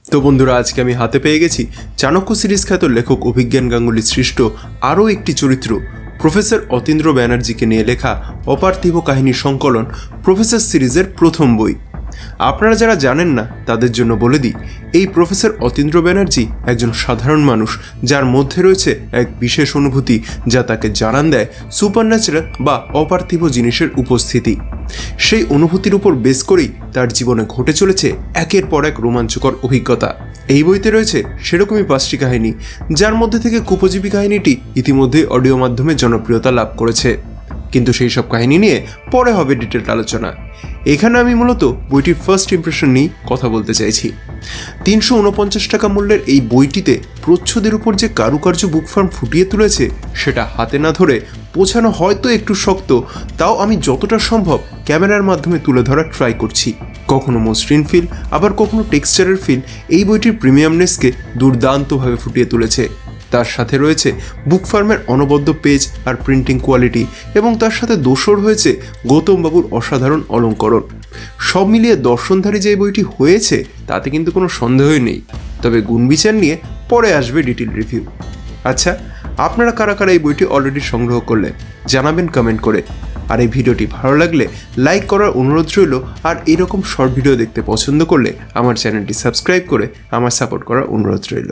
তো বন্ধুরা, আজকে আমি হাতে পেয়ে গেছি চাণক্য সিরিজ খ্যাত লেখক অভিজ্ঞান গাঙ্গুলি সৃষ্ট আরও একটি চরিত্র প্রফেসর অতীন্দ্র ব্যানার্জিকে নিয়ে লেখা অপার্থিব কাহিনী সংকলন প্রফেসর সিরিজের প্রথম বই। আপনারা যারা জানেন না তাদের জন্য বলে দিই, এই প্রফেসর অতীন্দ্র ব্যানার্জি একজন সাধারণ মানুষ যার মধ্যে রয়েছে এক বিশেষ অনুভূতি যা তাকে জানান দেয় সুপারন্যাচারাল বা অপার্থিব জিনিসের উপস্থিতি। সেই অনুভূতির উপর বেস করেই তার জীবনে ঘটে চলেছে একের পর এক রোমাঞ্চকর অভিজ্ঞতা। এই বইতে রয়েছে সেরকমই 5টি কাহিনী, যার মধ্যে থেকে কুপজীবী কাহিনীটি ইতিমধ্যে অডিও মাধ্যমে জনপ্রিয়তা লাভ করেছে, কিন্তু সেই সব কাহিনী নিয়ে পরে হবে ডিটেলড আলোচনা। এখানে আমি মূলত বইটির ফার্স্ট ইমপ্রেশন নিয়ে কথা বলতে চাইছি। 349 টাকা মূল্যের এই বইটিতে প্রচ্ছদের উপর যে কারুকার্য বুক ফার্ম ফুটিয়ে তুলেছে সেটা হাতে না ধরে বোঝানো হয়তো একটু শক্ত, তাও আমি যতটা সম্ভব ক্যামেরার মাধ্যমে তুলে ধরার ট্রাই করছি। কখনো মসৃণ ফিল, আবার কখনো টেক্সচারের ফিল এই বইটির প্রিমিয়ামনেসকে দুর্দান্তভাবে ফুটিয়ে তুলেছে। তার সাথে রয়েছে বুক ফার্মের অনবদ্য পেজ আর প্রিন্টিং কোয়ালিটি, এবং তার সাথে দোসর হয়েছে গৌতম বাবুর অসাধারণ অলঙ্করণ। সব মিলিয়ে দর্শনধারী যে বইটি হয়েছে তাতে কিন্তু কোনো সন্দেহই নেই। তবে গুণবিচার নিয়ে পরে আসবে ডিটেল রিভিউ। আচ্ছা, আপনারা কারা কারা এই বইটি অলরেডি সংগ্রহ করলেন জানাবেন কমেন্ট করে। আর এই ভিডিওটি ভালো লাগলে লাইক করার অনুরোধ রইল, আর এরকম শর্ট ভিডিও দেখতে পছন্দ করলে আমার চ্যানেলটি সাবস্ক্রাইব করে আমার সাপোর্ট করার অনুরোধ রইল।